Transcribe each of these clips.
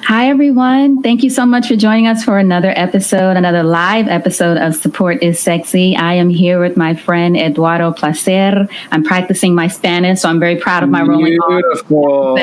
Hi, everyone. Thank you so much for joining us for another live episode of Support is Sexy. I am here with my friend Eduardo Placer. I'm practicing my Spanish, so I'm very proud of my rolling R. Beautiful.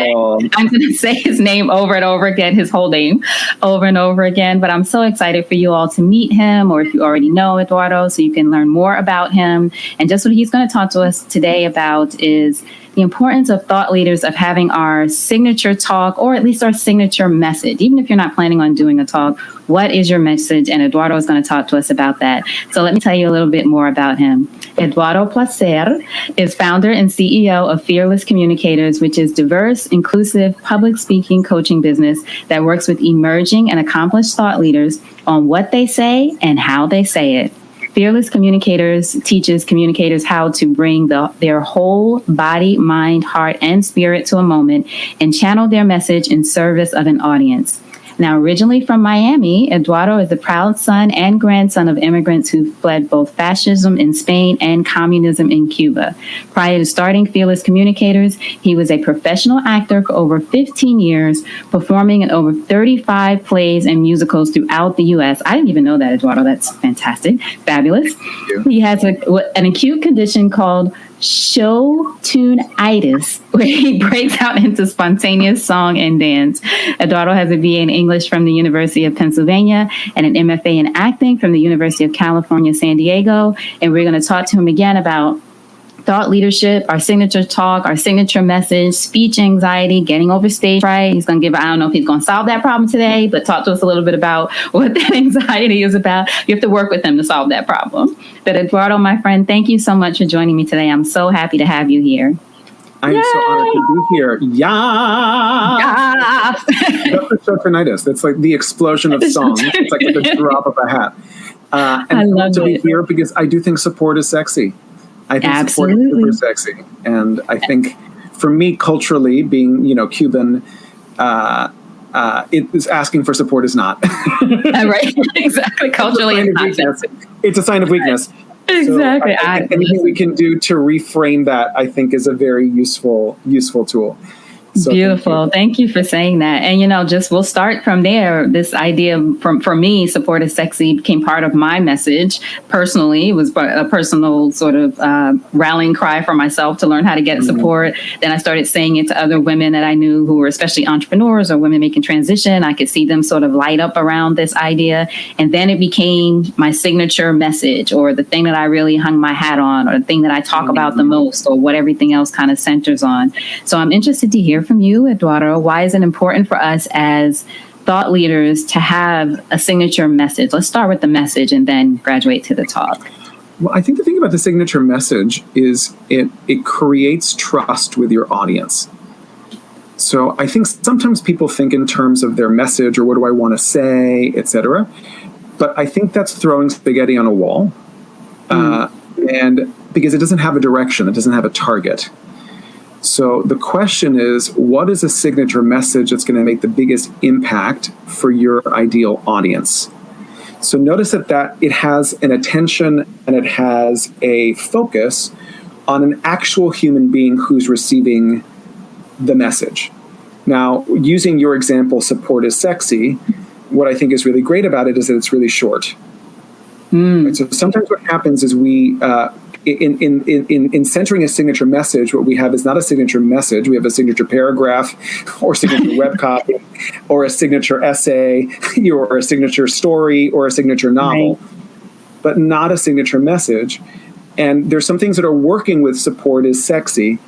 I'm going to say his name over and over again, his whole name over and over again. But I'm so excited for you all to meet him, or if you already know Eduardo, so you can learn more about him. And just what he's going to talk to us today about is the importance of thought leaders of having our signature talk, or at least our signature message. Even if you're not planning on doing a talk, what is your message? And Eduardo is going to talk to us about that. So let me tell you a little bit more about him. Eduardo Placer is founder and CEO of Fearless Communicators, which is diverse, inclusive, public speaking coaching business that works with emerging and accomplished thought leaders on what they say and how they say it. Fearless Communicators teaches communicators how to bring their whole body, mind, heart, and spirit to a moment and channel their message in service of an audience. Now, originally from Miami, Eduardo is the proud son and grandson of immigrants who fled both fascism in Spain and communism in Cuba. Prior to starting Fearless Communicators, he was a professional actor for over 15 years, performing in over 35 plays and musicals throughout the U.S. I didn't even know that, Eduardo. That's fantastic. Fabulous. He has an acute condition called show tune-itis, where he breaks out into spontaneous song and dance. Eduardo has a BA in English from the University of Pennsylvania and an MFA in acting from the University of California, San Diego. And we're going to talk to him again about thought leadership, our signature talk, our signature message, speech anxiety, getting over stage fright. He's going to I don't know if he's going to solve that problem today, but talk to us a little bit about what that anxiety is about. You have to work with him to solve that problem. But Eduardo, my friend, thank you so much for joining me today. I'm so happy to have you here. I'm so honored to be here. Yeah. That's the shotunitis. That's like the explosion of song. It's like the drop of a hat. And I love to be here because I do think support is sexy. I think support is super sexy. And I think for me, culturally, being, Cuban, it is asking for support is not. Right. Exactly. Culturally, it's not sexy. It's a sign of weakness. Exactly. So anything we can do to reframe that, I think, is a very useful tool. So beautiful. Thank you for saying that. And, we'll start from there. This idea for me, support is sexy became part of my message personally. It was a personal sort of rallying cry for myself to learn how to get support. Then I started saying it to other women that I knew who were especially entrepreneurs or women making transition. I could see them sort of light up around this idea. And then it became my signature message, or the thing that I really hung my hat on, or the thing that I talk about the most, or what everything else kind of centers on. So I'm interested to hear from you, Eduardo. Why is it important for us as thought leaders to have a signature message? Let's start with the message and then graduate to the talk. Well, I think the thing about the signature message is it creates trust with your audience. So I think sometimes people think in terms of their message, or what do I want to say, etc. But I think that's throwing spaghetti on a wall, and because it doesn't have a direction, it doesn't have a target. So the question is, what is a signature message that's going to make the biggest impact for your ideal audience? So notice that it has an attention and it has a focus on an actual human being who's receiving the message. Now, using your example, support is sexy, what I think is really great about it is that it's really short. Right? So sometimes what happens is we... In centering a signature message, what we have is not a signature message. We have a signature paragraph, or signature web copy, or a signature essay, or a signature story, or a signature novel, but not a signature message. And there's some things that are working with support is sexy.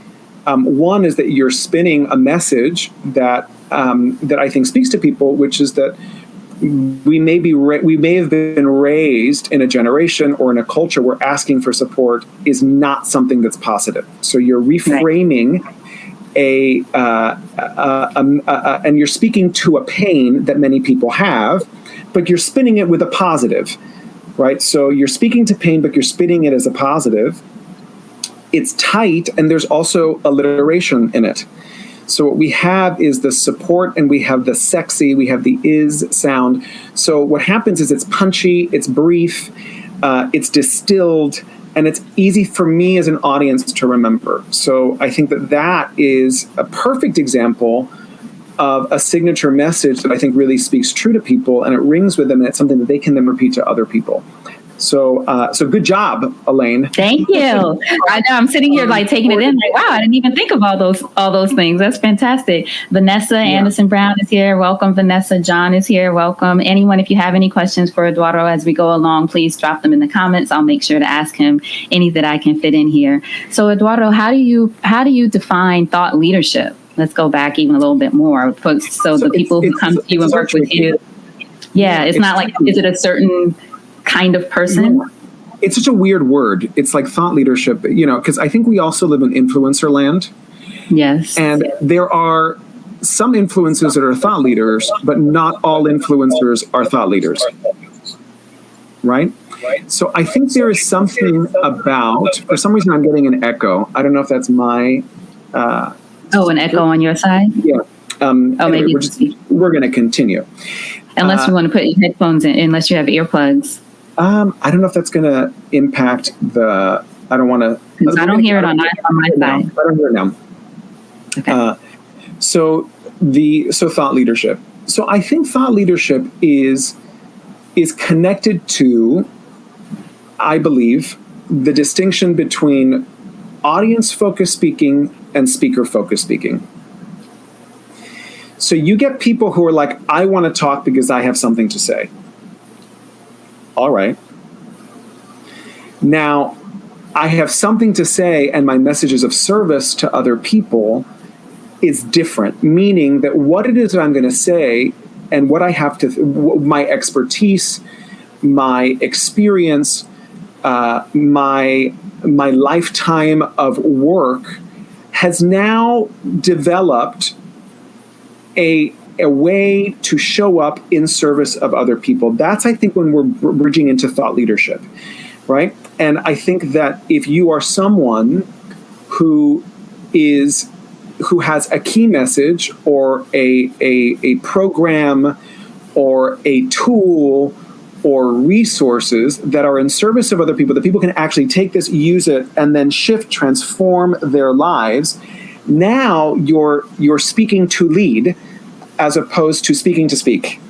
One is that you're spinning a message that I think speaks to people, which is that we may have been raised in a generation or in a culture where asking for support is not something that's positive. So you're reframing and you're speaking to a pain that many people have, but you're spinning it with a positive, right? So you're speaking to pain, but you're spinning it as a positive. It's tight, and there's also alliteration in it. So what we have is the support, and we have the sexy, we have the is sound. So what happens is it's punchy, it's brief, it's distilled, and it's easy for me as an audience to remember. So I think that is a perfect example of a signature message that I think really speaks true to people, and it rings with them, and it's something that they can then repeat to other people. So good job, Elayne. Thank you. I know I'm sitting here like taking it in, like, wow, I didn't even think of all those things. That's fantastic. Vanessa Anderson Brown is here. Welcome, Vanessa. John is here. Welcome. Anyone, if you have any questions for Eduardo as we go along, please drop them in the comments. I'll make sure to ask him any that I can fit in here. So, Eduardo, how do you define thought leadership? Let's go back even a little bit more. So the people who come to you and work with you. Yeah, it's not like, is it a certain kind of person? It's such a weird word. It's like thought leadership, because I think we also live in influencer land. Yes. And there are some influencers that are thought leaders, but not all influencers are thought leaders. Right? So I think there is something about, for some reason I'm getting an echo. I don't know if that's my... an echo on your side? Yeah. Anyway, maybe we're going to continue. Unless you want to put your headphones in, unless you have earplugs. I don't know if that's going to impact the. I don't want to. Because I don't hear it on my side. I don't hear it now. Okay. So thought leadership. So I think thought leadership is connected to, I believe, the distinction between audience-focused speaking and speaker-focused speaking. So you get people who are like, I want to talk because I have something to say. All right. Now, I have something to say and my message is of service to other people is different, meaning that what it is that I'm going to say and what I have to, my expertise, my experience, my lifetime of work has now developed a way to show up in service of other people. That's, I think, when we're bridging into thought leadership, right? And I think that if you are someone who has a key message or a program or a tool or resources that are in service of other people, that people can actually take this, use it, and then transform their lives, now you're speaking to lead as opposed to speaking to speak.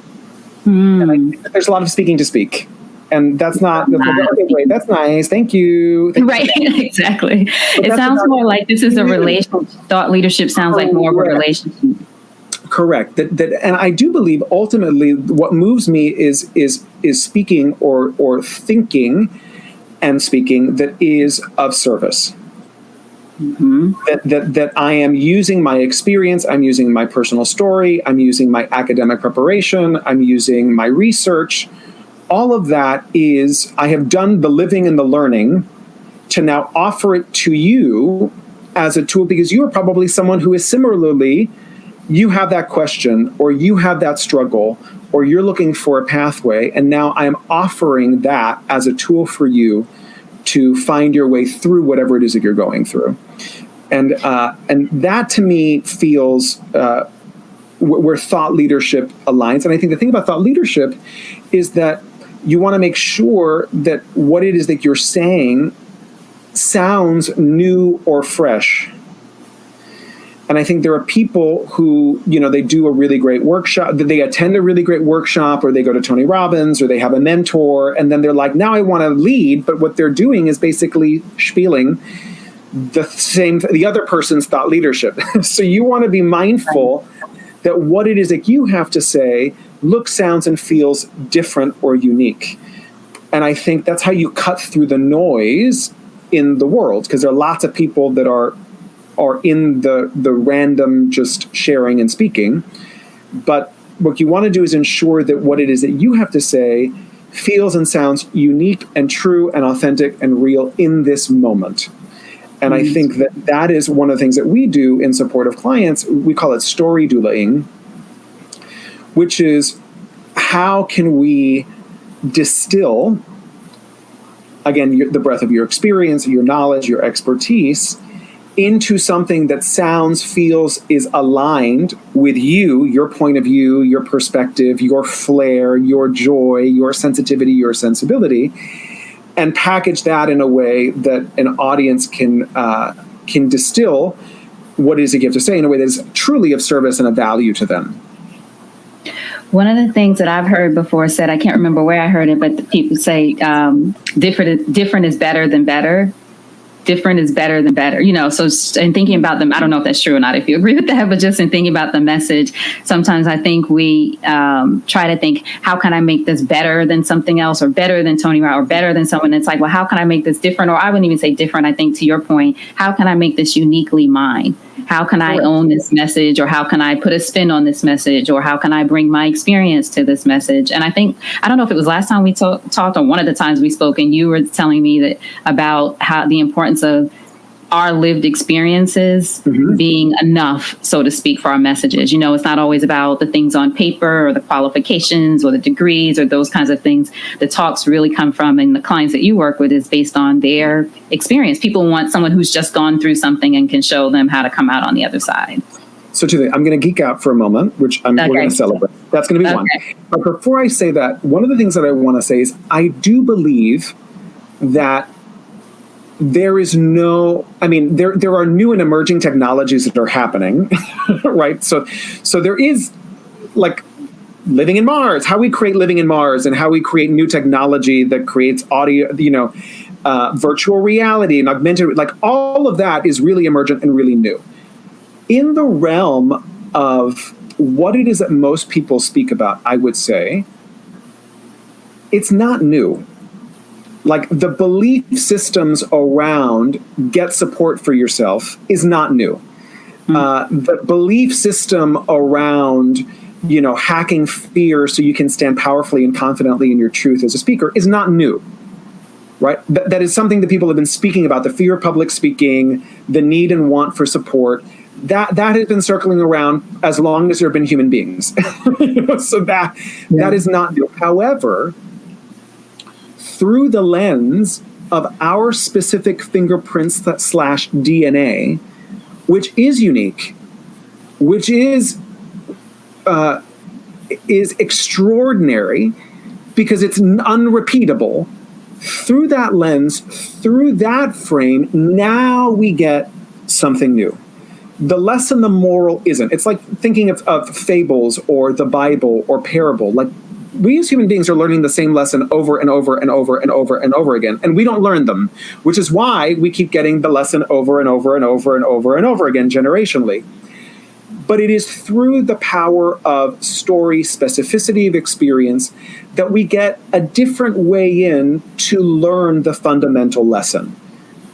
And I think that there's a lot of speaking to speak. And that's not, wait, that's nice. Thank you. Right, exactly. It sounds more like this is a relationship. Thought leadership sounds like more of a relationship. Correct. And I do believe ultimately what moves me is speaking or thinking and speaking that is of service. Mm-hmm. That I am using my experience, I'm using my personal story, I'm using my academic preparation, I'm using my research. All of that is, I have done the living and the learning to now offer it to you as a tool, because you are probably someone who is similarly, you have that question or you have that struggle or you're looking for a pathway, and now I'm offering that as a tool for you to find your way through whatever it is that you're going through. And that to me feels where thought leadership aligns. And I think the thing about thought leadership is that you want to make sure that what it is that you're saying sounds new or fresh. And I think there are people who, they do a really great workshop, they attend a really great workshop, or they go to Tony Robbins, or they have a mentor, and then they're like, now I want to lead, but what they're doing is basically spieling the other person's thought leadership. So you want to be mindful that what it is that you have to say looks, sounds, and feels different or unique. And I think that's how you cut through the noise in the world, because there are lots of people that are in the random just sharing and speaking. But what you want to do is ensure that what it is that you have to say feels and sounds unique and true and authentic and real in this moment. And I think that is one of the things that we do in support of clients. We call it story dueling, which is how can we distill, again, the breadth of your experience, your knowledge, your expertise, into something that sounds, feels, is aligned with you, your point of view, your perspective, your flair, your joy, your sensitivity, your sensibility, and package that in a way that an audience can distill what it is that you have to say in a way that is truly of service and of value to them. One of the things that I've heard before said, I can't remember where I heard it, but people say different is better than better. Different is better than better, so in thinking about them, I don't know if that's true or not, if you agree with that, but just in thinking about the message, sometimes I think we try to think, how can I make this better than something else, or better than Tony Rao, or better than someone? It's like, well, how can I make this different? Or I wouldn't even say different. I think, to your point, how can I make this uniquely mine? How can I own this message, or how can I put a spin on this message, or how can I bring my experience to this message? And I think, I don't know if it was last time we talked or one of the times we spoke, and you were telling me that about how the importance of our lived experiences being enough, so to speak, for our messages. It's not always about the things on paper or the qualifications or the degrees or those kinds of things. The talks really come from, and the clients that you work with is based on their experience. People want someone who's just gone through something and can show them how to come out on the other side. So two things. I'm going to geek out for a moment, which we're going to celebrate. That's going to be one. But before I say that, one of the things that I want to say is I do believe that there is there are new and emerging technologies that are happening, right? So there is, like, living in Mars, how we create living in Mars, and how we create new technology that creates audio, virtual reality and augmented, like, all of that is really emergent and really new. In the realm of what it is that most people speak about, I would say it's not new. Like, the belief systems around get support for yourself is not new. The belief system around, hacking fear so you can stand powerfully and confidently in your truth as a speaker is not new, right? That is something that people have been speaking about, the fear of public speaking, the need and want for support. That has been circling around as long as there have been human beings. So that is not new. However, through the lens of our specific fingerprints / DNA, which is unique, which is extraordinary because it's unrepeatable, through that lens, through that frame, now we get something new. The lesson, the moral isn't. It's like thinking of fables or the Bible or parable. Like, we as human beings are learning the same lesson over and over and over and over and over again, and we don't learn them, which is why we keep getting the lesson over and over and over and over and over again generationally. But it is through the power of story, specificity of experience, that we get a different way in to learn the fundamental lesson,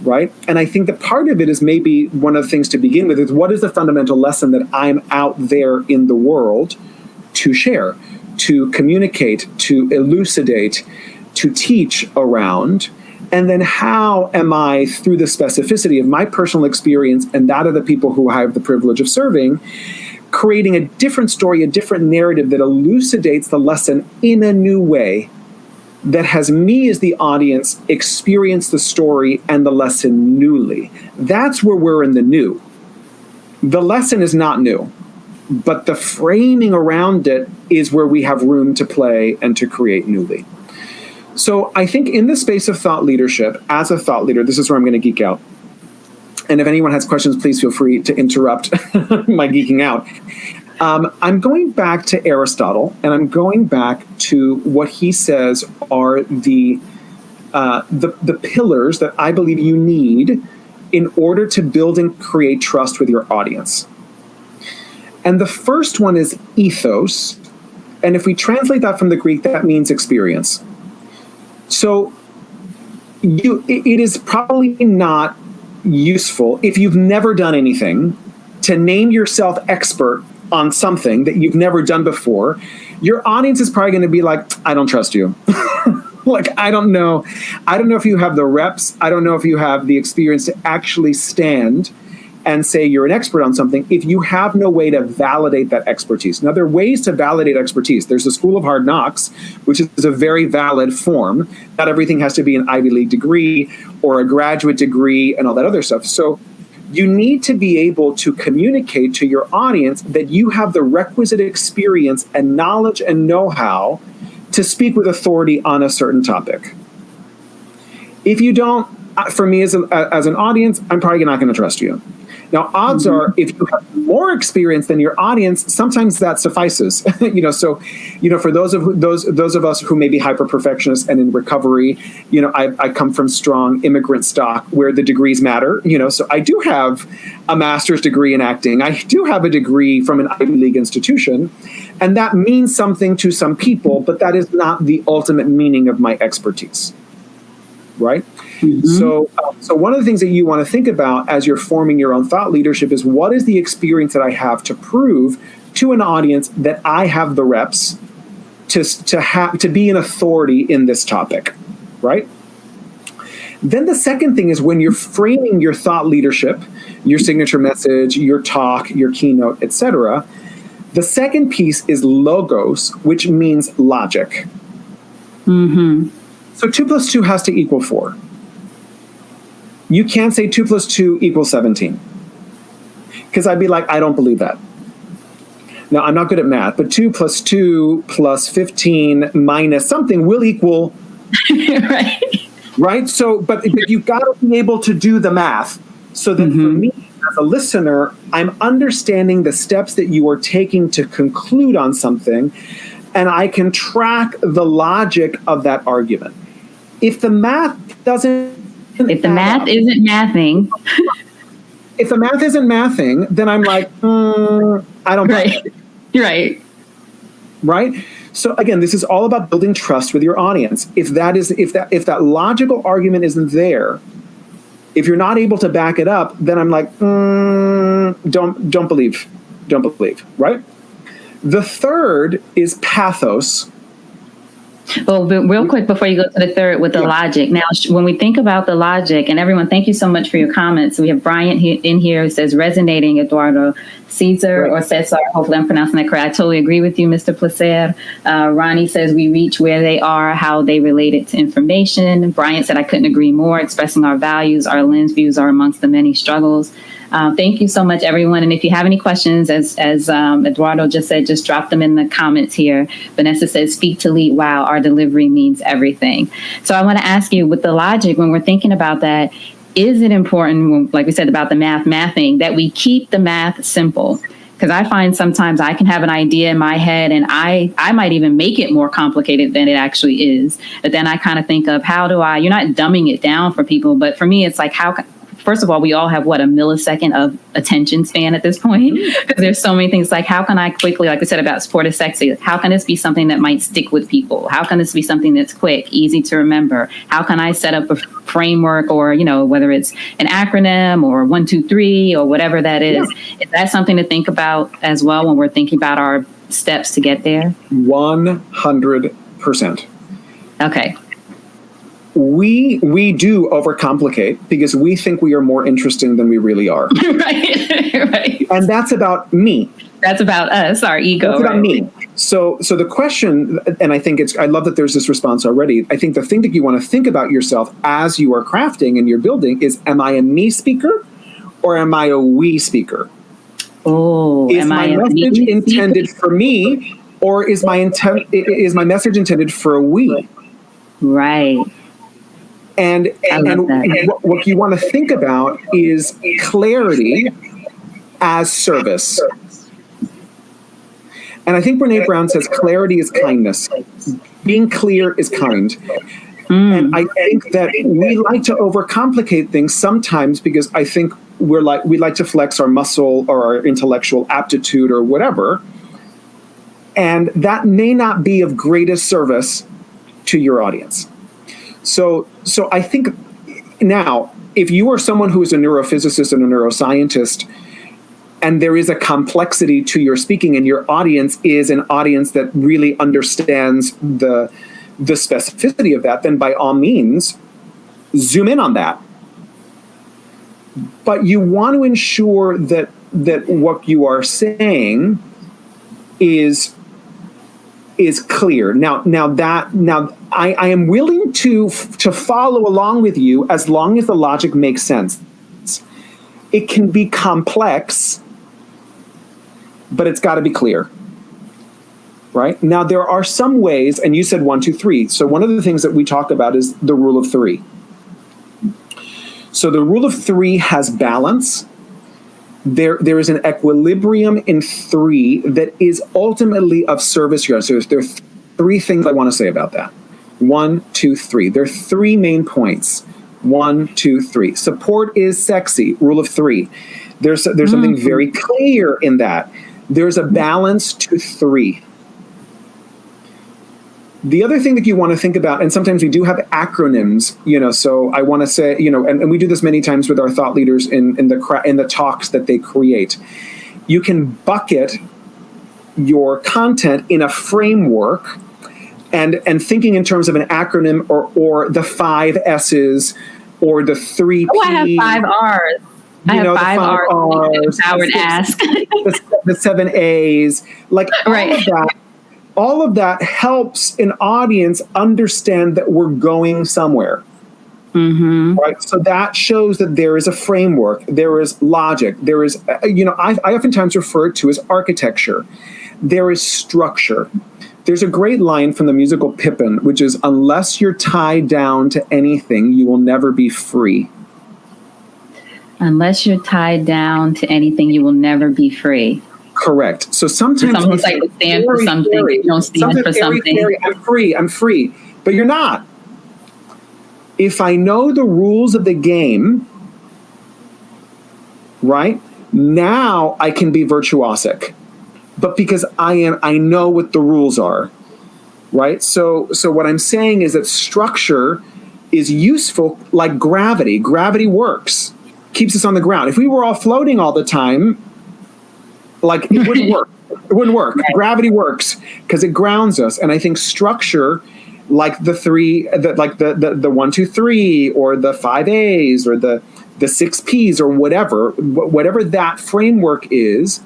right? And I think that part of it is maybe one of the things to begin with is, what is the fundamental lesson that I'm out there in the world to share, to communicate, to elucidate, to teach around? And then how am I, through the specificity of my personal experience and that of the people who I have the privilege of serving, creating a different story, a different narrative that elucidates the lesson in a new way, that has me as the audience experience the story and the lesson newly. That's where we're in the new. The lesson is not new, but the framing around it is where we have room to play and to create newly. So I think in the space of thought leadership, as a thought leader, this is where I'm going to geek out. And if anyone has questions, please feel free to interrupt my geeking out. I'm going back to Aristotle, and I'm going back to what he says are the pillars that I believe you need in order to build and create trust with your audience. And the first one is ethos. And if we translate that from the Greek, that means experience. So it is probably not useful, if you've never done anything, to name yourself expert on something that you've never done before. Your audience is probably going to be like, I don't trust you. Like, I don't know if you have the reps. I don't know if you have the experience to actually stand and say you're an expert on something if you have no way to validate that expertise. Now, there are ways to validate expertise. There's the School of Hard Knocks, which is a very valid form. Not everything has to be an Ivy League degree or a graduate degree and all that other stuff. So you need to be able to communicate to your audience that you have the requisite experience and knowledge and know-how to speak with authority on a certain topic. If you don't, for me as an audience, I'm probably not going to trust you. Now, odds are, if you have more experience than your audience, sometimes that suffices. For those of us who may be hyper perfectionists and in recovery, I come from strong immigrant stock where the degrees matter. So I do have a master's degree in acting. I do have a degree from an Ivy League institution, and that means something to some people, but that is not the ultimate meaning of my expertise. Right? Mm-hmm. So one of the things that you want to think about as you're forming your own thought leadership is, what is the experience that I have to prove to an audience that I have the reps to be an authority in this topic, right? Then the second thing is, when you're framing your thought leadership, your signature message, your talk, your keynote, etc., the second piece is logos, which means logic. Mm-hmm. So 2 + 2 has to equal 4. You can't say 2 + 2 = 17. Because I'd be like, I don't believe that. Now, I'm not good at math, but 2 + 2 + 15 minus something will equal... Right. Right? So, but you've got to be able to do the math so that for me, as a listener, I'm understanding the steps that you are taking to conclude on something, and I can track the logic of that argument. If the math isn't mathing, then I'm like, I don't buy it. Right. So again, this is all about building trust with your audience. If that logical argument isn't there, if you're not able to back it up, then I'm like, don't believe, right? The third is pathos. Well, real quick before you go to the third with the logic. Now, when we think about the logic, and everyone, thank you so much for your comments. We have Bryant in here who says, resonating, Eduardo. Caesar or Cesar, hopefully I'm pronouncing that correct. I totally agree with you, Mr. Placer. Ronnie says, we reach where they are, how they relate it to information. Bryant said, I couldn't agree more. Expressing our values, our lens views are amongst the many struggles. Thank you so much, everyone. And if you have any questions, as Eduardo just said, just drop them in the comments here. Vanessa says, speak to lead. Wow, our delivery means everything. So I want to ask you, with the logic, when we're thinking about that, is it important, like we said about the mathing, that we keep the math simple? Because I find sometimes I can have an idea in my head and I might even make it more complicated than it actually is. But then I kind of think of, you're not dumbing it down for people, but for me, it's like, first of all, we all have, a millisecond of attention span at this point? Because there's so many things, like, how can I quickly, like we said about Sport is Sexy, how can this be something that might stick with people? How can this be something that's quick, easy to remember? How can I set up a framework, or, whether it's an acronym or 1, 2, 3 or whatever that is? Yeah. Is that something to think about as well when we're thinking about our steps to get there? 100%. Okay. We do overcomplicate because we think we are more interesting than we really are. Right. And that's about me. That's about us, our ego. That's about me. So the question, and I love that there's this response already. I think the thing that you want to think about yourself as you are crafting and you're building is, am I a me speaker or am I a we speaker? Oh, is my message intended for me, or is my message intended for a we? Right. And what you want to think about is clarity as service. And I think Brene Brown says clarity is kindness. Being clear is kind. And I think that we like to overcomplicate things sometimes because I think we like to flex our muscle or our intellectual aptitude or whatever. And that may not be of greatest service to your audience. So I think now, if you are someone who is a neurophysicist and a neuroscientist, and there is a complexity to your speaking, and your audience is an audience that really understands the specificity of that, then by all means, zoom in on that. But you want to ensure that what you are saying is clear. Now I am willing to follow along with you as long as the logic makes sense. It can be complex, but it's got to be clear. Right? Now, there are some ways, and you said 1, 2, 3. So one of the things that we talk about is the rule of 3. So the rule of 3 has balance, There is an equilibrium in 3 that is ultimately of service here. So there are 3 things I want to say about that. 1, 2, 3. There are 3 main points. 1, 2, 3. Support is sexy. Rule of 3. There's something very clear in that. There's a balance to 3. The other thing that you want to think about, and sometimes we do have acronyms, so I want to say, and we do this many times with our thought leaders in the talks that they create. You can bucket your content in a framework and thinking in terms of an acronym or the 5 S's or the 3 P's. Oh, I have 5 R's. I have 5 R's. Howard ask. The 7 A's, like right. All of that. All of that helps an audience understand that we're going somewhere. Mm-hmm. Right? So that shows that there is a framework, there is logic, there is, I oftentimes refer to as architecture. There is structure. There's a great line from the musical Pippin, which is, unless you're tied down to anything, you will never be free. Unless you're tied down to anything, you will never be free. Correct. So sometimes it's almost like you stand for something. You don't stand for something. I'm free. But you're not. If I know the rules of the game, right, now I can be virtuosic. But because I know what the rules are, right? So what I'm saying is that structure is useful like gravity. Gravity works, keeps us on the ground. If we were all floating all the time, like it wouldn't work. It wouldn't work. Right. Gravity works because it grounds us. And I think structure, like the 1, 2, 3, or the 5 A's, or the 6 P's, or whatever that framework is,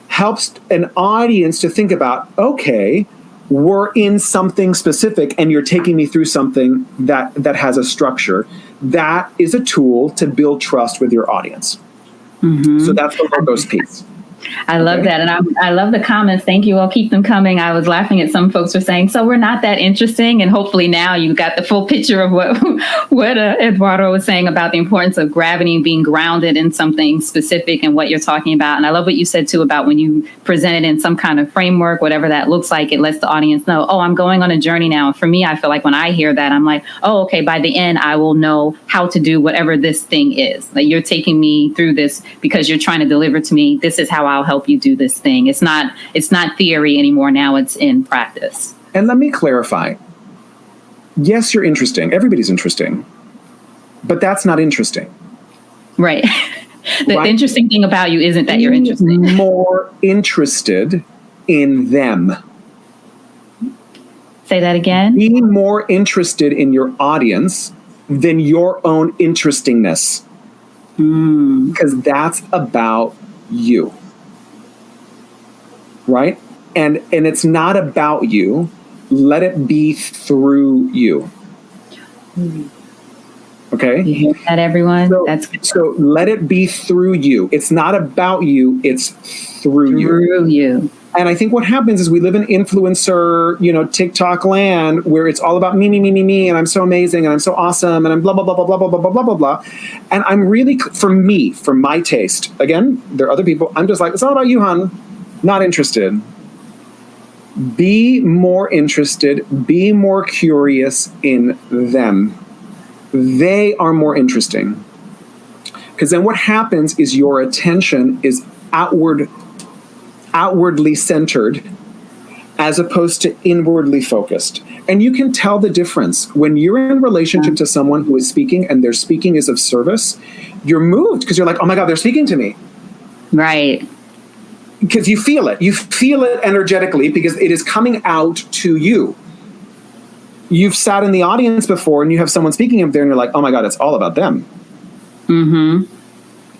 helps an audience to think about, okay, we're in something specific and you're taking me through something that has a structure. That is a tool to build trust with your audience. Mm-hmm. So that's the logos piece. I love that. And I love the comments. Thank you. I'll keep them coming. I was laughing at some folks were saying, so we're not that interesting. And hopefully now you got the full picture of what Eduardo was saying about the importance of gravity and being grounded in something specific and what you're talking about. And I love what you said, too, about when you present it in some kind of framework, whatever that looks like, it lets the audience know, oh, I'm going on a journey now. For me, I feel like when I hear that, I'm like, oh, OK, by the end, I will know how to do whatever this thing is. Like you're taking me through this because you're trying to deliver to me. This is how I'll help you do this thing. It's not theory anymore. Now it's in practice. And let me clarify. Yes, you're interesting. Everybody's interesting. But that's not interesting. Right. The interesting thing about you isn't that you're interesting. More interested in them. Say that again. Be more interested in your audience than your own interestingness. Because that's about you. Right? And it's not about you. Let it be through you. Okay? You hear that, everyone? That's good. So let it be through you. It's not about you. It's through you. Through you. And I think what happens is we live in influencer, TikTok land where it's all about me, and I'm so amazing, and I'm so awesome, and I'm blah, blah, blah, blah, blah, blah, blah, blah, blah, blah. And I'm really, for my taste, again, there are other people, I'm just like, it's all about you, hon. Not interested. Be more interested, be more curious in them. They are more interesting. Because then what happens is your attention is outwardly centered as opposed to inwardly focused. And you can tell the difference. When you're in relationship to someone who is speaking and their speaking is of service, you're moved because you're like, oh my God, they're speaking to me. Right. Because you feel it. You feel it energetically because it is coming out to you. You've sat in the audience before and you have someone speaking up there and you're like, oh my God, it's all about them. Mm-hmm.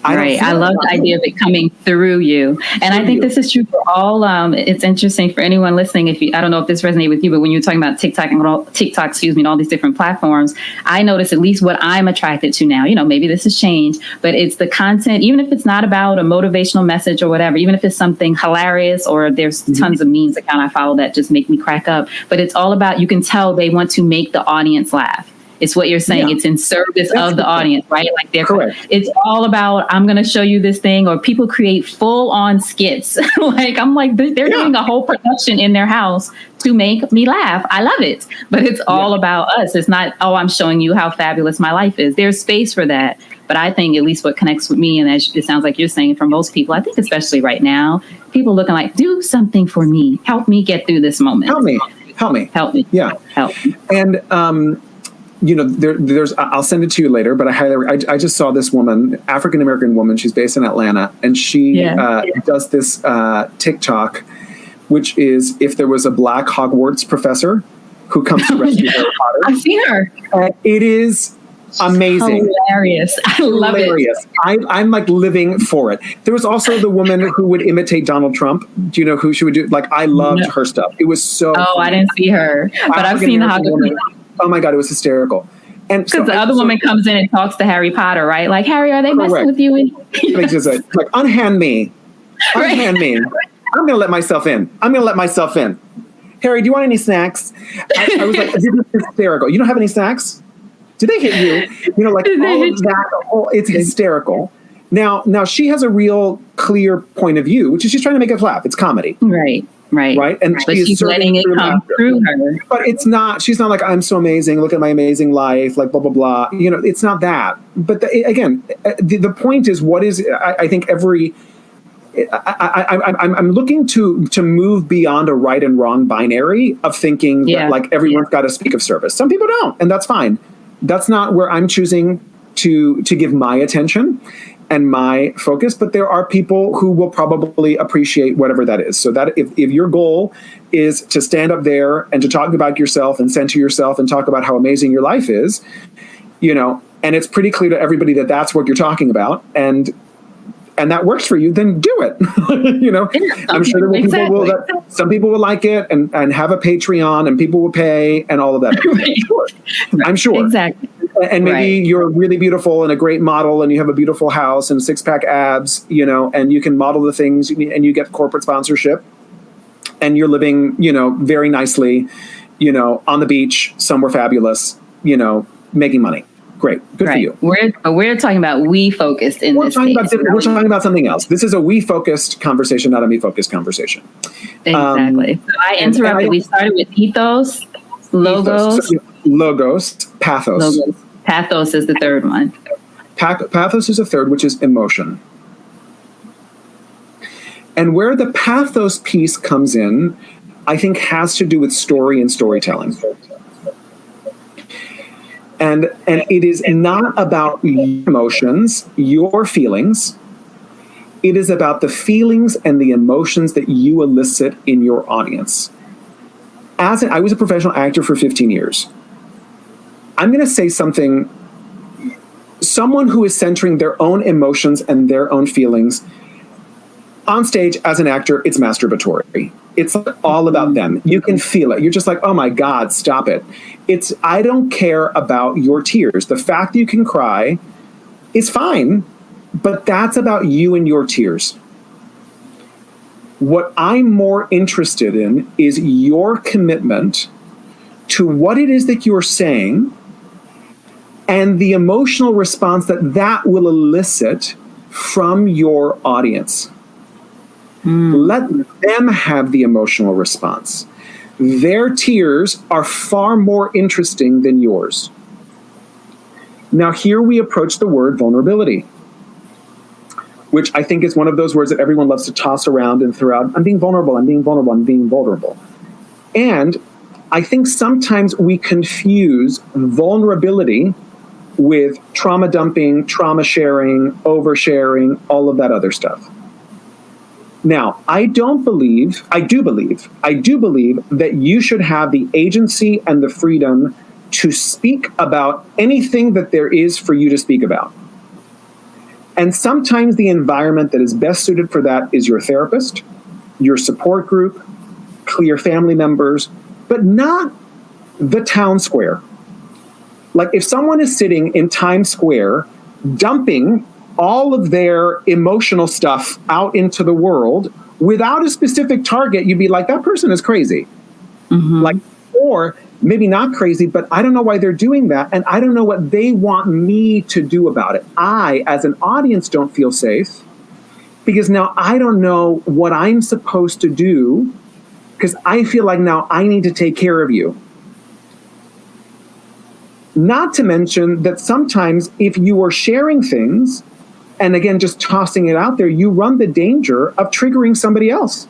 Right. I love the idea of it coming through you. And I think this is true for all. It's interesting for anyone listening. I don't know if this resonates with you, but when you're talking about TikTok and all these different platforms, I notice at least what I'm attracted to now, maybe this has changed, but it's the content, even if it's not about a motivational message or whatever, even if it's something hilarious or there's tons of memes account I follow that just make me crack up, but it's all about, you can tell they want to make the audience laugh. It's what you're saying. Yeah. It's in service That's of the audience, right? Like correct. It's all about, I'm going to show you this thing, or people create full on skits. They're doing a whole production in their house to make me laugh. I love it. But it's all about us. It's not, oh, I'm showing you how fabulous my life is. There's space for that. But I think at least what connects with me, and as it sounds like you're saying for most people, I think especially right now, people looking like, do something for me. Help me get through this moment. Help me. Yeah. Help me. And, there's, I'll send it to you later, but I just saw this woman, African-American woman. She's based in Atlanta, and she does this TikTok, which is if there was a black Hogwarts professor who comes to rescue Harry Potter. I've seen her. It is amazing. Hilarious. I love it. I'm like living for it. There was also the woman who would imitate Donald Trump. Do you know who she would do? Like, I loved her stuff. It was so funny. I didn't see her, but I've seen how to. Oh my God, it was hysterical. And because the other woman comes in and talks to Harry Potter, right? Like, Harry, are they messing with you? Like, unhand me. Unhand me. I'm going to let myself in. Harry, do you want any snacks? I was like, this is hysterical. You don't have any snacks? Did they hit you? All of that. It's hysterical. Now she has a real clear point of view, which is she's trying to make us laugh. It's comedy. Right. And but she's letting it come through her. But she's not like, I'm so amazing. Look at my amazing life. Like, blah, blah, blah. It's not that. But the point is, I think I'm looking to move beyond a right and wrong binary of thinking that like everyone's got to speak of service. Some people don't, and that's fine. That's not where I'm choosing to give my attention and my focus, but there are people who will probably appreciate whatever that is. So that if your goal is to stand up there and to talk about yourself and center yourself and talk about how amazing your life is, and it's pretty clear to everybody that that's what you're talking about, and that works for you, then do it. I'm sure there will some people will like it and have a Patreon, and people will pay and all of that. I'm sure. Exactly. And maybe you're really beautiful and a great model, and you have a beautiful house and 6-pack abs, and you can model the things, and you get corporate sponsorship, and you're living, very nicely, on the beach, somewhere fabulous, making money. Great. Good for you. We're talking about we focused in this case. We're talking about something else. This is a we focused conversation, not a me focused conversation. Exactly. So I interrupted. We started with ethos, logos. Pathos. Pathos is the third one. Pathos is the third, which is emotion. And where the pathos piece comes in, I think has to do with story and storytelling. And it is not about your emotions, your feelings. It is about the feelings and the emotions that you elicit in your audience. I was a professional actor for 15 years. I'm going to say something. Someone who is centering their own emotions and their own feelings on stage as an actor, it's masturbatory. It's all about them. You can feel it. You're just like, oh my God, stop it. I don't care about your tears. The fact that you can cry is fine, but that's about you and your tears. What I'm more interested in is your commitment to what it is that you're saying and the emotional response that will elicit from your audience. Let them have the emotional response. Their tears are far more interesting than yours. Now, here we approach the word vulnerability, which I think is one of those words that everyone loves to toss around and throw out. I'm being vulnerable, I'm being vulnerable, I'm being vulnerable. And I think sometimes we confuse vulnerability with trauma dumping, trauma sharing, oversharing, all of that other stuff. Now, I do believe that you should have the agency and the freedom to speak about anything that there is for you to speak about. And sometimes the environment that is best suited for that is your therapist, your support group, your family members, but not the town square. Like if someone is sitting in Times Square dumping all of their emotional stuff out into the world without a specific target, you'd be like, that person is crazy. Mm-hmm. Like, Or maybe not crazy, but I don't know why they're doing that. And I don't know what they want me to do about it. I, as an audience, don't feel safe because now I don't know what I'm supposed to do because I feel like now I need to take care of you. Not to mention that sometimes if you are sharing things, and again, just tossing it out there, you run the danger of triggering somebody else.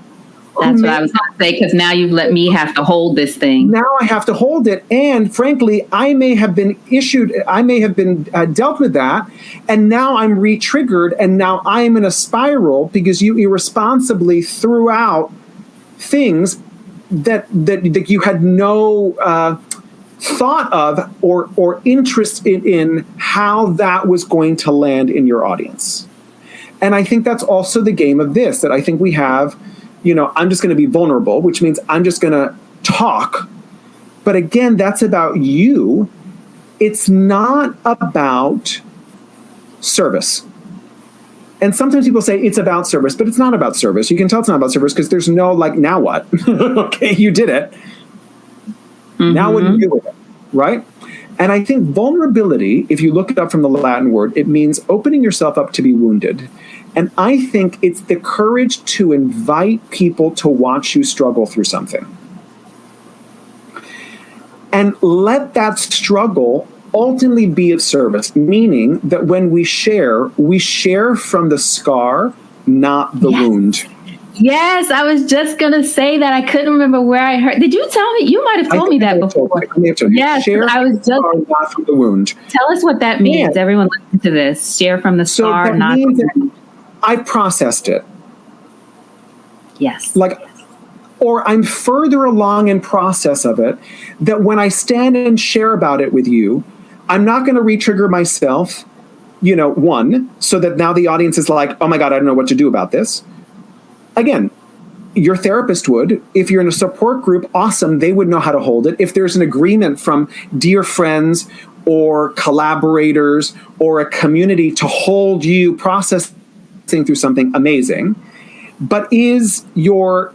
That's what I was going to say, because now you've let me have to hold this thing. Now I have to hold it. And frankly, I may have been dealt with that. And now I'm re-triggered. And now I'm in a spiral because you irresponsibly threw out things that you had no thought of or interest in how that was going to land in your audience. And I think that's also the game of this, that I think we have, I'm just going to be vulnerable, which means I'm just going to talk. But again, that's about you. It's not about service. And sometimes people say it's about service, but it's not about service. You can tell it's not about service because there's no now what? Okay, you did it. Mm-hmm. Now what do you do with it, right? And I think vulnerability, if you look it up from the Latin word, it means opening yourself up to be wounded. And I think it's the courage to invite people to watch you struggle through something. And let that struggle ultimately be of service, meaning that when we share from the scar, not the wound. Yes, I was just going to say that. I couldn't remember where I heard. Did you tell me? You might have told me that before. Yes, I was just. Not from the wound. Tell us what that means. Yeah. Everyone listen to this. Share from the scar, not from the wound. I've processed it. Yes. Or I'm further along in process of it, that when I stand and share about it with you, I'm not going to re-trigger myself, one, so that now the audience is like, oh my God, I don't know what to do about this. Again, your therapist would. If you're in a support group, awesome, they would know how to hold it. If there's an agreement from dear friends or collaborators or a community to hold you processing through something, amazing. But is your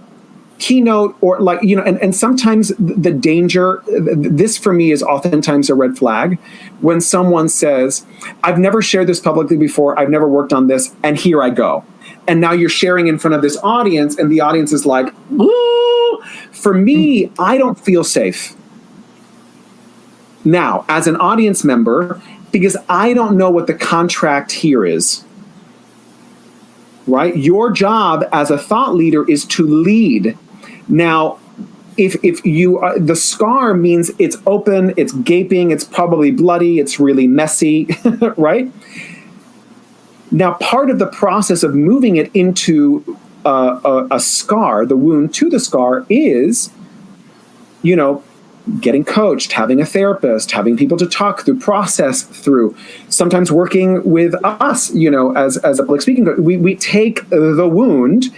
keynote or and sometimes the danger, this for me is oftentimes a red flag when someone says, I've never shared this publicly before, I've never worked on this, and here I go. And now you're sharing in front of this audience, and the audience is like, ooh. For me, I don't feel safe now as an audience member because I don't know what the contract here is. Right? Your job as a thought leader is to lead. Now, if you are, the scar means it's open, it's gaping, it's probably bloody, it's really messy, right? Now, part of the process of moving it into a scar, the wound to the scar, is, getting coached, having a therapist, having people to talk through, process through, sometimes working with us, as a public speaking coach. We take the wound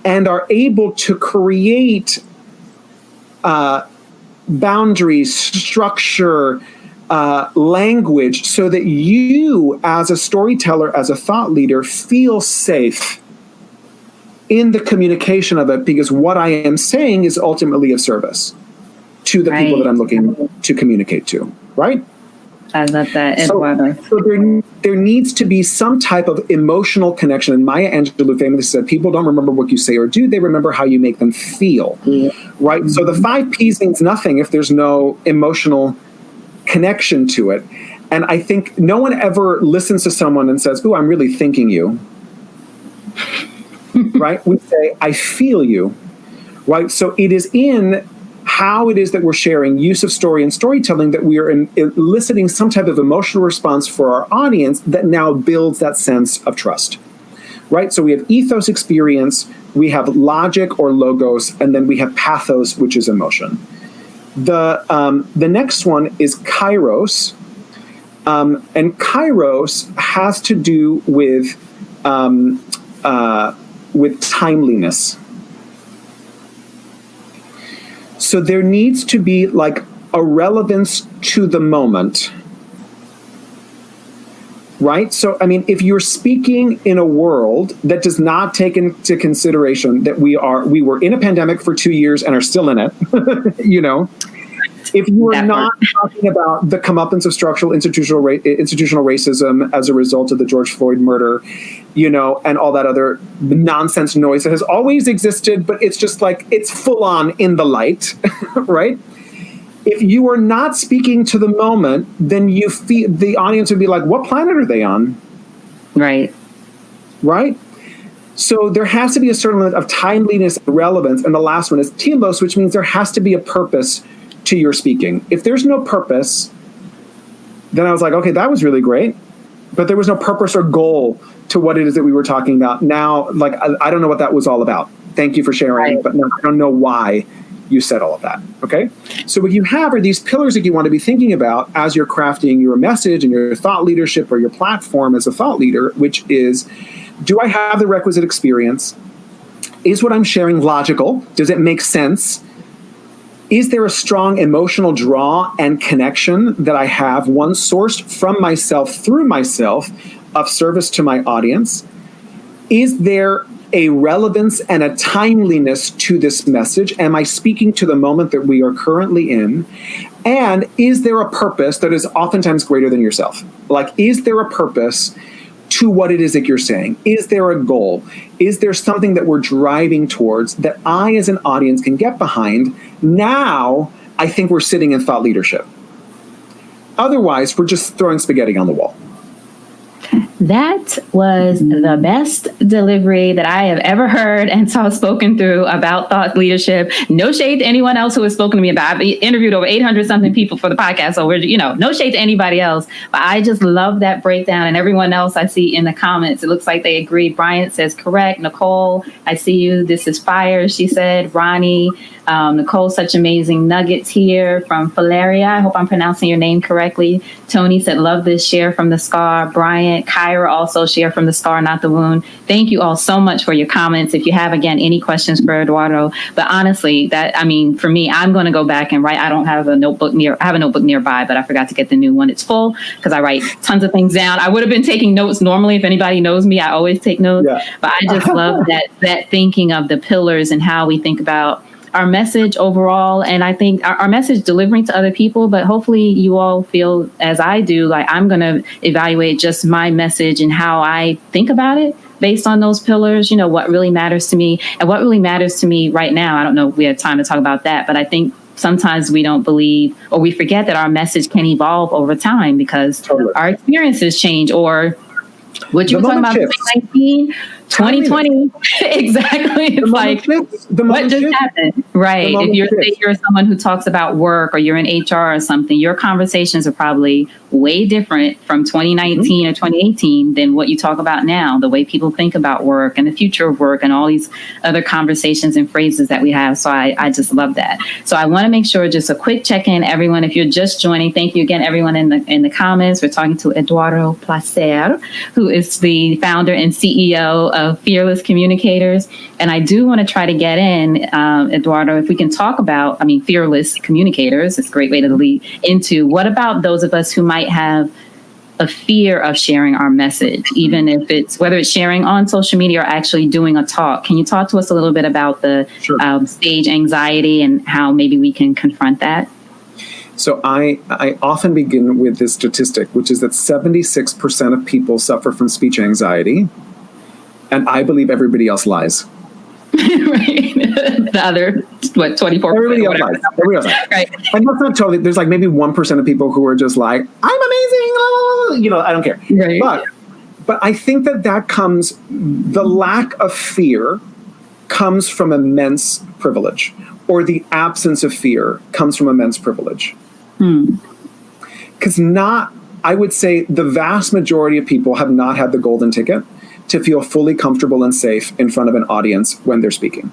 and are able to create boundaries, structure, language, so that you, as a storyteller, as a thought leader, feel safe in the communication of it, because what I am saying is ultimately of service to the people that I'm looking to communicate to, right? I love that, Eduardo. So there needs to be some type of emotional connection. And Maya Angelou famously said, people don't remember what you say or do, they remember how you make them feel, right? Mm-hmm. So the 5 Ps means nothing if there's no emotional connection to it. And I think no one ever listens to someone and says, ooh, I'm really thinking you, right? We say, I feel you, right? So it is in how it is that we're sharing, use of story and storytelling, that we are eliciting some type of emotional response for our audience that now builds that sense of trust, right? So we have ethos, experience, we have logic or logos, and then we have pathos, which is emotion. The next one is Kairos, and Kairos has to do with timeliness. So there needs to be a relevance to the moment, right? So, I mean, if you're speaking in a world that does not take into consideration that we were in a pandemic for 2 years and are still in it, If you are that not part. talking about the comeuppance of structural institutional racism as a result of the George Floyd murder, and all that other nonsense noise that has always existed, but it's just like it's full on in the light, right? If you are not speaking to the moment, then you feel the audience would be like, what planet are they on? Right. Right? So there has to be a certain amount of timeliness and relevance. And the last one is telos, which means there has to be a purpose to your speaking. If there's no purpose, then I was like, okay, that was really great. But there was no purpose or goal to what it is that we were talking about. Now, like, I don't know what that was all about. Thank you for sharing, Right. but no, I don't know why you said all of that, okay? So what you have are these pillars that you want to be thinking about as you're crafting your message and your thought leadership or your platform as a thought leader, which is, do I have the requisite experience? Is what I'm sharing logical? Does it make sense? Is there a strong emotional draw and connection that I have, one sourced from myself, through myself, of service to my audience? Is there a relevance and a timeliness to this message? Am I speaking to the moment that we are currently in? And is there a purpose that is oftentimes greater than yourself? Like, is there a purpose to what it is that you're saying? Is there a goal? Is there something that we're driving towards that I as an audience can get behind? Now, I think we're sitting in thought leadership. Otherwise, we're just throwing spaghetti on the wall. That was the best delivery that I have ever heard and saw spoken through about thought leadership. No shade to anyone else who has spoken to me about it. I've interviewed over 800 something people for the podcast. So we're, no shade to anybody else. But I just love that breakdown. And everyone else I see in the comments, it looks like they agree. Bryant says correct. Nicole, I see you. This is fire, she said. Ronnie, Nicole, such amazing nuggets here from Valeria. I hope I'm pronouncing your name correctly. Tony said, love this share from the scar. Bryant, Kyra also share from the scar, not the wound. Thank you all so much for your comments. If you have, again, any questions for Eduardo, but honestly, for me, I'm going to go back and write. I don't have a notebook I have a notebook nearby, but I forgot to get the new one. It's full because I write tons of things down. I would have been taking notes normally. If anybody knows me, I always take notes, but I just love that thinking of the pillars and how we think about our message overall. And I think our message delivering to other people, but hopefully you all feel as I do, like I'm going to evaluate just my message and how I think about it based on those pillars, what really matters to me. And what really matters to me right now, I don't know if we have time to talk about that, but I think sometimes we don't believe or we forget that our message can evolve over time because our experiences change, or what you were talking about, 2019, 2020. Exactly. It's like, what just happened? Right. If you're someone who talks about work or you're in HR or something, your conversations are probably way different from 2019 or 2018 than what you talk about now, the way people think about work and the future of work and all these other conversations and phrases that we have. So I just love that. So I want to make sure, just a quick check-in, everyone, if you're just joining, thank you again, everyone in the comments. We're talking to Eduardo Placer, who is the founder and CEO of Fearless Communicators. And I do want to try to get in, Eduardo, if we can talk about, Fearless Communicators, it's a great way to lead into what about those of us who might have a fear of sharing our message, even if whether it's sharing on social media or actually doing a talk. Can you talk to us a little bit about the stage anxiety and how maybe we can confront that? So I often begin with this statistic, which is that 76% of people suffer from speech anxiety, and I believe everybody else lies. Right. The other, 24%? Everybody else lies. Right. And that's not totally, there's like maybe 1% of people who are just like, I'm amazing, I don't care. Right. But I think that comes, the lack of fear comes from immense privilege, or the absence of fear comes from immense privilege. Because I would say the vast majority of people have not had the golden ticket to feel fully comfortable and safe in front of an audience when they're speaking.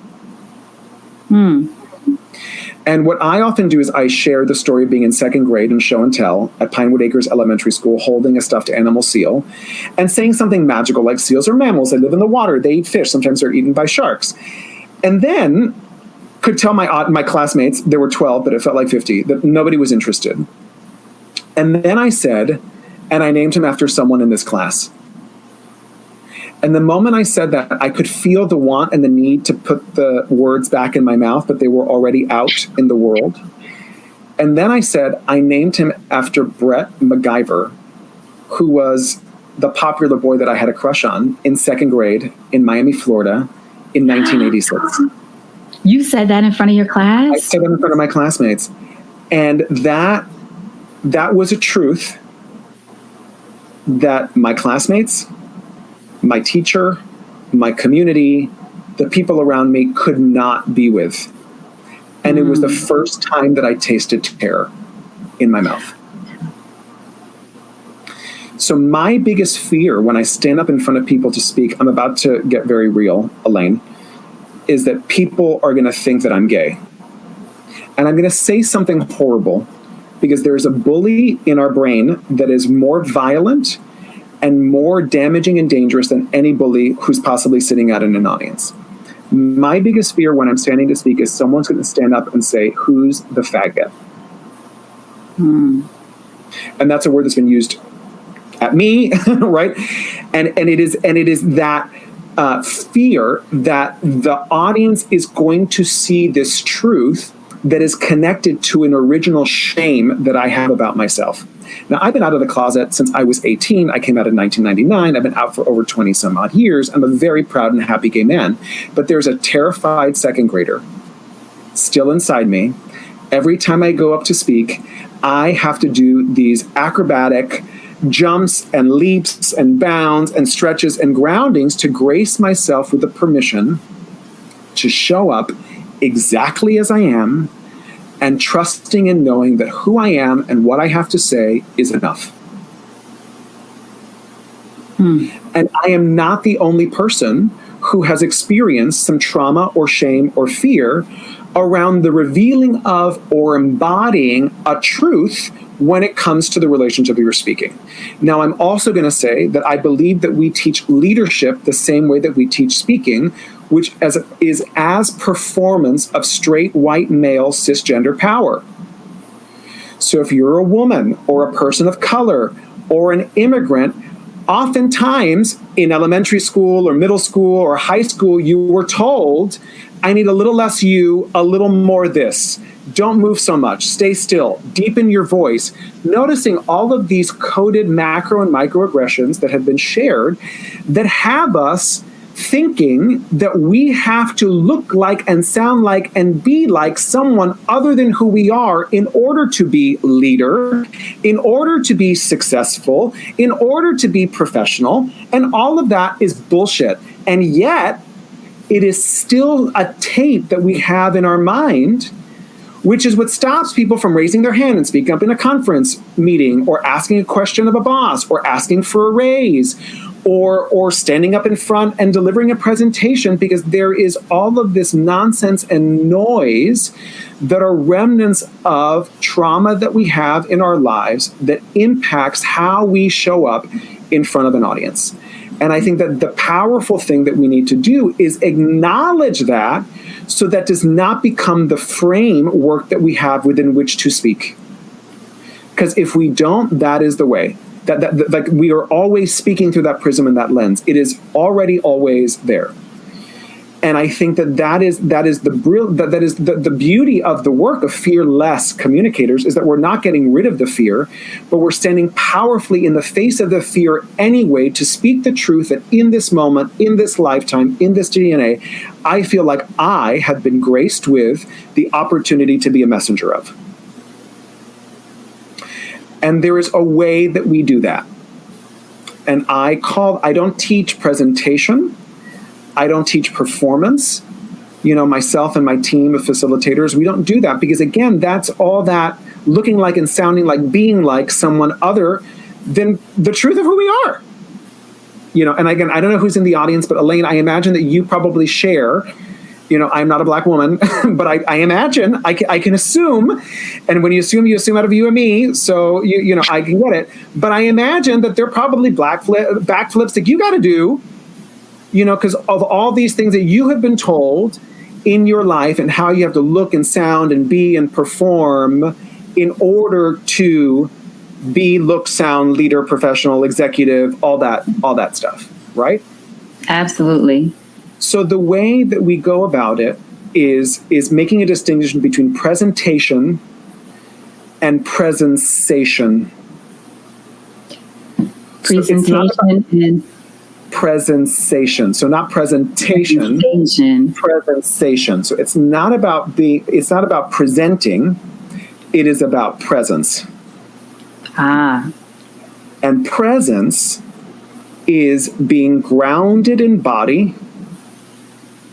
And what I often do is I share the story of being in second grade in show and tell at Pinewood Acres Elementary School, holding a stuffed animal seal and saying something magical like seals are mammals, they live in the water, they eat fish, sometimes they're eaten by sharks. And then could tell my classmates, there were 12, but it felt like 50, that nobody was interested. And then I said, and I named him after someone in this class. And the moment I said that, I could feel the want and the need to put the words back in my mouth, but they were already out in the world. And then I said, I named him after Brett MacGyver, who was the popular boy that I had a crush on in second grade in Miami, Florida in 1986. You said that in front of your class? I said that in front of my classmates. And that was a truth that my classmates, my teacher, my community, the people around me could not be with. And it was the first time that I tasted terror in my mouth. So my biggest fear when I stand up in front of people to speak, I'm about to get very real, Elayne, is that people are going to think that I'm gay. And I'm going to say something horrible because there's a bully in our brain that is more violent and more damaging and dangerous than any bully who's possibly sitting out in an audience. My biggest fear when I'm standing to speak is someone's going to stand up and say, "Who's the faggot?" And that's a word that's been used at me, right? And it is that fear that the audience is going to see this truth that is connected to an original shame that I have about myself. Now, I've been out of the closet since I was 18. I came out in 1999. I've been out for over 20 some odd years. I'm a very proud and happy gay man. But there's a terrified second grader still inside me. Every time I go up to speak, I have to do these acrobatic jumps and leaps and bounds and stretches and groundings to grace myself with the permission to show up exactly as I am and trusting and knowing that who I am and what I have to say is enough. And I am not the only person who has experienced some trauma or shame or fear around the revealing of or embodying a truth when it comes to the relationship you're speaking. Now, I'm also going to say that I believe that we teach leadership the same way that we teach speaking, which is as performance of straight white male cisgender power. So if you're a woman or a person of color or an immigrant, oftentimes in elementary school or middle school or high school, you were told, I need a little less you, a little more this. Don't move so much. Stay still. Deepen your voice. Noticing all of these coded macro and microaggressions that have been shared that have us thinking that we have to look like and sound like and be like someone other than who we are in order to be leader, in order to be successful, in order to be professional. And all of that is bullshit. And yet, it is still a tape that we have in our mind, which is what stops people from raising their hand and speaking up in a conference meeting or asking a question of a boss or asking for a raise or standing up in front and delivering a presentation, because there is all of this nonsense and noise that are remnants of trauma that we have in our lives that impacts how we show up in front of an audience. And I think that the powerful thing that we need to do is acknowledge that, so that does not become the framework that we have within which to speak. Because if we don't, that is the way. That like we are always speaking through that prism and that lens. It is already always there. And I think that is the beauty of the work of Fearless Communicators, is that we're not getting rid of the fear, but we're standing powerfully in the face of the fear anyway to speak the truth that in this moment, in this lifetime, in this DNA, I feel like I have been graced with the opportunity to be a messenger of. And there is a way that we do that. And I don't teach presentation. I don't teach performance. Myself and my team of facilitators, we don't do that because, again, that's all that looking like and sounding like, being like someone other than the truth of who we are. And again, I don't know who's in the audience, but Elayne, I imagine that you probably share, I'm not a black woman, but I imagine, I can assume, and when you assume out of you and me, so, I can get it. But I imagine that there are probably backflips that you got to do, because of all these things that you have been told in your life and how you have to look and sound and be and perform in order to be, look, sound, leader, professional, executive, all that stuff, right? Absolutely. So the way that we go about it is making a distinction between presentation and presentation. Presentation and presentation. So not presentation, presentation. So it's not about presenting, it is about presence. And presence is being grounded in body,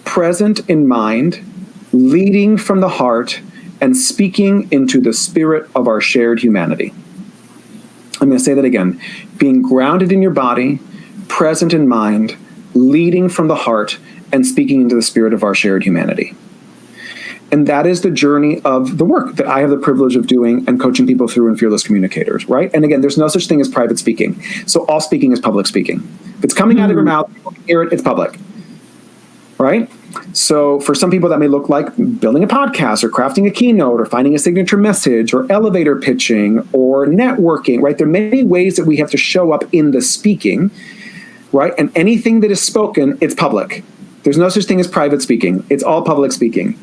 present in mind, leading from the heart, and speaking into the spirit of our shared humanity. I'm going to say that again. Being grounded in your body, present in mind, leading from the heart, and speaking into the spirit of our shared humanity. And that is the journey of the work that I have the privilege of doing and coaching people through in Fearless Communicators, right? And again, there's no such thing as private speaking. So all speaking is public speaking. If it's coming out of your mouth, people can hear it, it's public, right? So for some people that may look like building a podcast or crafting a keynote or finding a signature message or elevator pitching or networking, right? There are many ways that we have to show up in the speaking, right? And anything that is spoken, it's public. There's no such thing as private speaking. It's all public speaking.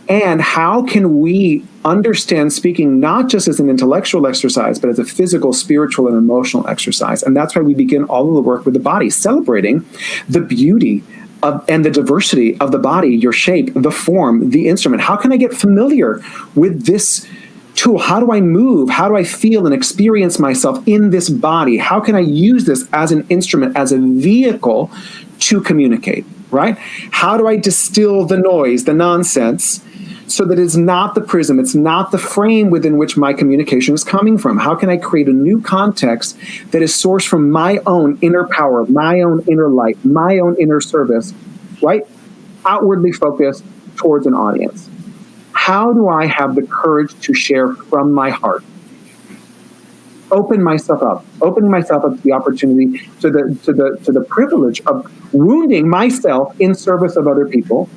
And how can we understand speaking not just as an intellectual exercise, but as a physical, spiritual, and emotional exercise? And that's why we begin all of the work with the body, celebrating the beauty and the diversity of the body, your shape, the form, the instrument. How can I get familiar with this tool? How do I move? How do I feel and experience myself in this body? How can I use this as an instrument, as a vehicle to communicate, right? How do I distill the noise, the nonsense, so that it's not the prism, it's not the frame within which my communication is coming from? How can I create a new context that is sourced from my own inner power, my own inner light, my own inner service, right? Outwardly focused towards an audience. How do I have the courage to share from my heart? Opening myself up to the opportunity, to the privilege of wounding myself in service of other people,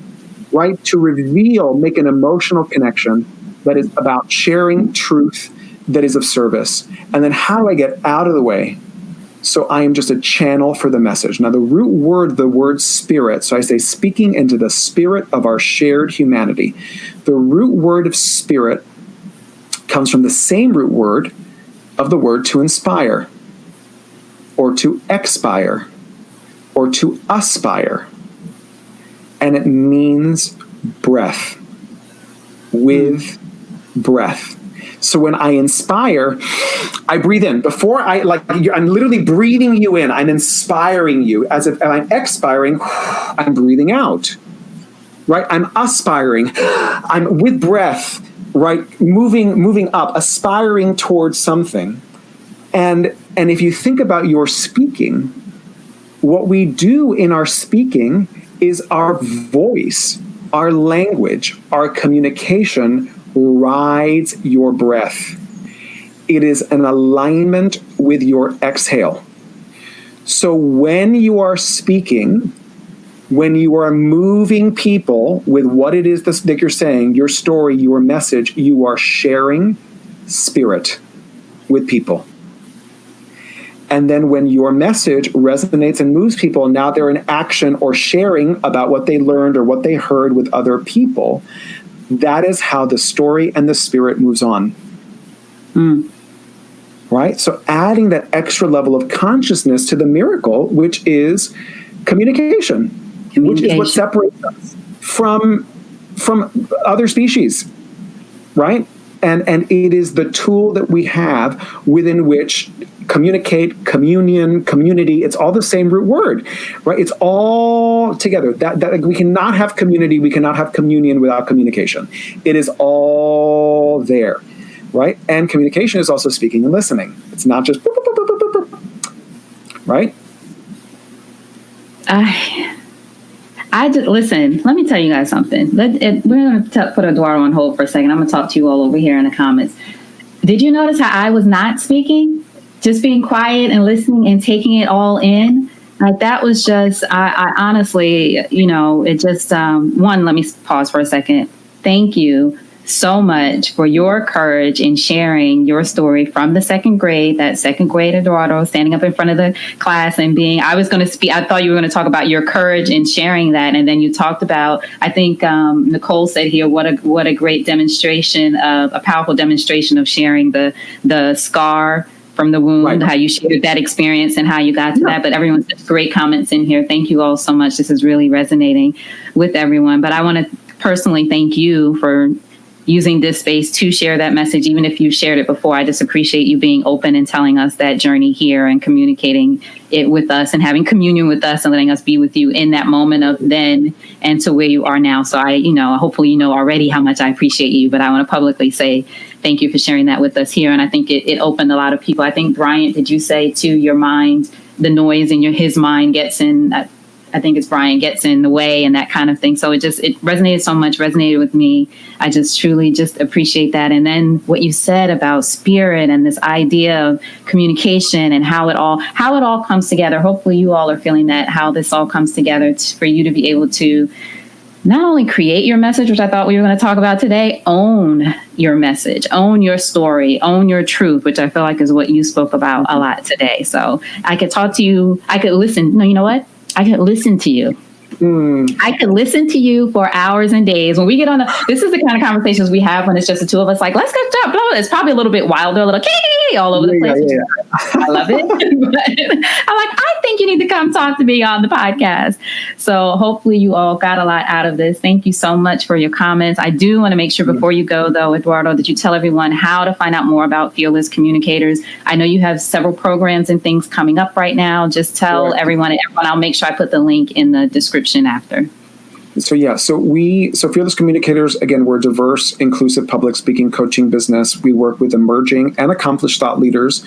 right? To reveal, make an emotional connection that is about sharing truth that is of service. And then how do I get out of the way so I am just a channel for the message? Now, the root word, the word spirit, so I say speaking into the spirit of our shared humanity. The root word of spirit comes from the same root word of the word to inspire, or to expire, or to aspire. And it means breath, with breath. So when I inspire, I breathe in. Before I'm literally breathing you in. I'm inspiring you. As if I'm expiring, I'm breathing out, right? I'm aspiring. I'm with breath, right? Moving up, aspiring towards something. And if you think about your speaking, what we do in our speaking is our voice, our language, our communication rides your breath. It is an alignment with your exhale. So when you are speaking, when you are moving people with what it is that you're saying, your story, your message, you are sharing spirit with people. And then when your message resonates and moves people, now they're in action or sharing about what they learned or what they heard with other people. That is how the story and the spirit moves on. Right? So adding that extra level of consciousness to the miracle, which is communication. Which is what separates us from other species, right? And it is the tool that we have within which communicate, communion, community, it's all the same root word, right? It's all together. That we cannot have community, we cannot have communion without communication. It is all there, right? And communication is also speaking and listening. It's not just boop, boop, boop, boop, boop, boop, right? I just listen. Let me tell you guys something. We're going to put Eduardo on hold for a second. I'm going to talk to you all over here in the comments. Did you notice how I was not speaking, just being quiet and listening and taking it all in? Like that was just. I honestly, it just. One, let me pause for a second. Thank you so much for your courage in sharing your story from the second grade, that second grade Eduardo, standing up in front of the class and being, I thought you were going to talk about your courage in sharing that. And then you talked about, I think Nicole said here, what a great demonstration of a powerful demonstration of sharing the scar from the wound, right. How you shared that experience and how you got to that. But everyone's just great comments in here. Thank you all so much. This is really resonating with everyone. But I want to personally thank you for using this space to share that message. Even if you shared it before, I just appreciate you being open and telling us that journey here and communicating it with us and having communion with us and letting us be with you in that moment of then and to where you are now. So hopefully already how much I appreciate you, but I want to publicly say thank you for sharing that with us here. And I think it opened a lot of people. I think, Bryant, did you say too, your mind, the noise in his mind gets in, I think it's Brian, gets in the way and that kind of thing. So it resonated so much, resonated with me. I just truly just appreciate that. And then what you said about spirit and this idea of communication and how it all comes together. Hopefully you all are feeling that, how this all comes together for you to be able to not only create your message, which I thought we were going to talk about today, own your message, own your story, own your truth, which I feel like is what you spoke about a lot today. So I could talk to you. I could listen. No, you know what? I could listen to you. I could listen to you for hours and days. When we get on this is the kind of conversations we have when it's just the two of us, like, let's go talk, blah, blah. It's probably a little bit wilder, a little all over the place. Yeah. I love it. But I'm like, I think you need to come talk to me on the podcast. So hopefully you all got a lot out of this. Thank you so much for your comments. I do want to make sure before you go, though, Eduardo, that you tell everyone how to find out more about Fearless Communicators. I know you have several programs and things coming up right now. Just tell everyone, I'll make sure I put the link in the description after. So Fearless Communicators, again, we're a diverse, inclusive public speaking coaching business. We work with emerging and accomplished thought leaders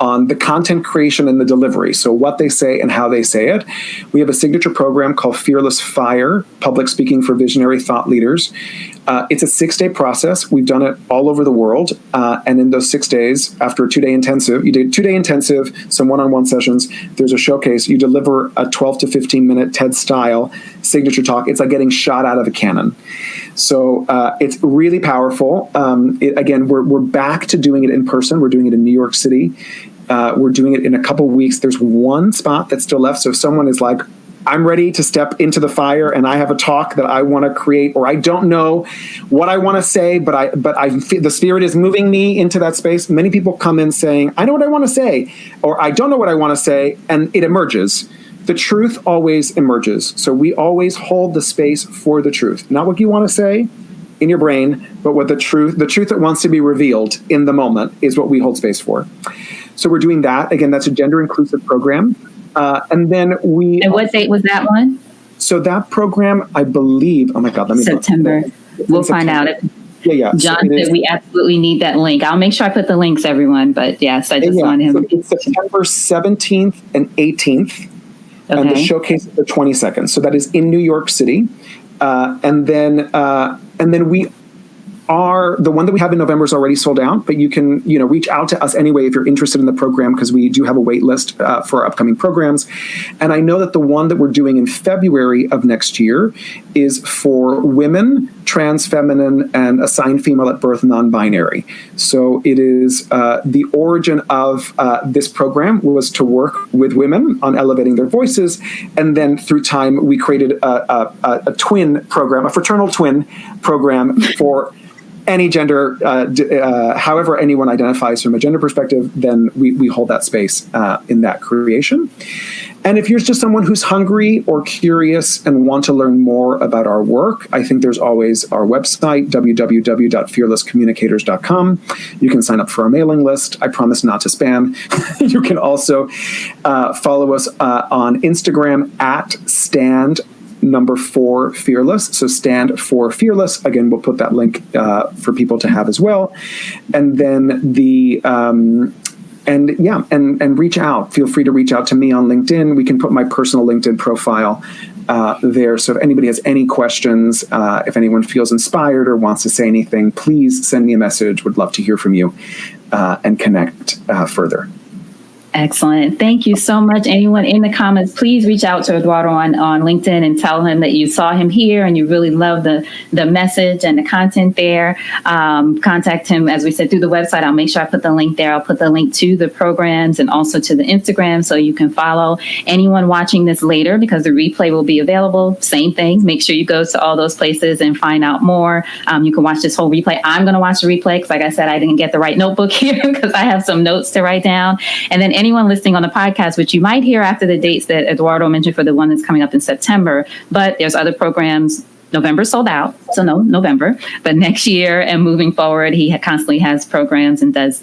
on the content creation and the delivery. So what they say and how they say it. We have a signature program called Fearless Fire, Public Speaking for Visionary Thought Leaders. It's a 6-day process. We've done it all over the world. And in those 6 days, after a 2-day intensive, you did 2-day intensive, some one-on-one sessions, there's a showcase. You deliver a 12 to 15-minute TED-style signature talk. It's like getting shot out of a cannon. So it's really powerful. Again, we're back to doing it in person. We're doing it in New York City. We're doing it in a couple weeks. There's one spot that's still left. So if someone is like, I'm ready to step into the fire and I have a talk that I want to create, or I don't know what I want to say, but I feel the spirit is moving me into that space. Many people come in saying, I know what I want to say, or I don't know what I want to say, and it emerges. The truth always emerges. So we always hold the space for the truth, not what you want to say in your brain, but what the truth that wants to be revealed in the moment is what we hold space for. So we're doing that. Again, that's a gender inclusive program. And then And what date was that one? So that program, I believe, oh my God, let me September. We'll find out. Yeah. John said we absolutely need that link. I'll make sure I put the links, everyone. But yes, I just wanted him. So it's September 17th and 18th. Okay. And the showcase is the 22nd. So that is in New York City. And then we are, the one that we have in November is already sold out, but you can, reach out to us anyway if you're interested in the program, because we do have a wait list for our upcoming programs. And I know that the one that we're doing in February of next year is for women, trans, feminine, and assigned female at birth, non-binary. So it is the origin of this program was to work with women on elevating their voices. And then through time, we created a twin program, a fraternal twin program for any gender, however anyone identifies from a gender perspective, then we hold that space in that creation. And if you're just someone who's hungry or curious and want to learn more about our work, I think there's always our website, www.fearlesscommunicators.com. You can sign up for our mailing list. I promise not to spam. You can also follow us on Instagram at stand4 Fearless. So stand for Fearless. Again, we'll put that link for people to have as well. And then and reach out. Feel free to reach out to me on LinkedIn. We can put my personal LinkedIn profile there. So if anybody has any questions, if anyone feels inspired or wants to say anything, please send me a message. Would love to hear from you and connect further. Excellent. Thank you so much. Anyone in the comments, please reach out to Eduardo on LinkedIn and tell him that you saw him here and you really love the message and the content there. Contact him, as we said, through the website. I'll make sure I put the link there. I'll put the link to the programs and also to the Instagram so you can follow. Anyone watching this later, because the replay will be available, same thing. Make sure you go to all those places and find out more. You can watch this whole replay. I'm going to watch the replay because, like I said, I didn't get the right notebook here because I have some notes to write down. And then anyone listening on the podcast, which you might hear after the dates that Eduardo mentioned for the one that's coming up in September, but there's other programs. November sold out, so no November, but next year and moving forward, he constantly has programs and does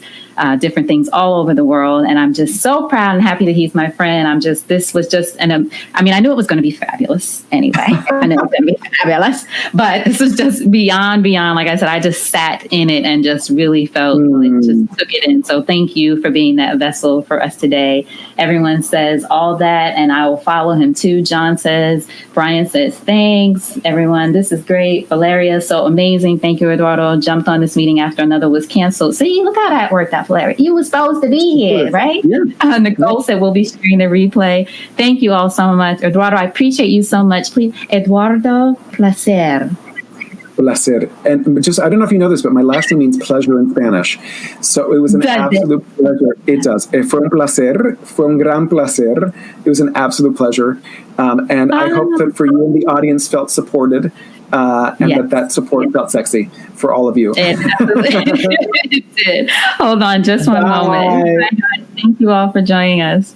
different things all over the world. And I'm just so proud and happy that he's my friend. This was just, I knew it was going to be fabulous anyway. I knew it was going to be fabulous, but this was just beyond. Like I said, I just sat in it and just really felt, just took it in. So thank you for being that vessel for us today. Everyone says all that, and I will follow him too. John says, Brian says, thanks everyone. This is great. Valeria, so amazing. Thank you, Eduardo. Jumped on this meeting after another was canceled. See, look how that worked out, Valeria. You were supposed to be here, right? Yeah. Nicole said we'll be sharing the replay. Thank you all so much. Eduardo, I appreciate you so much. Please, Eduardo Placer. Placer. And just, I don't know if you know this, but my last name means pleasure in Spanish. So it was an absolute pleasure. It does. Fue un placer. Fue un gran placer. It was an absolute pleasure. And I hope that for you and the audience felt supported. And that support felt sexy for all of you. It did. Hold on just one moment. Thank you all for joining us.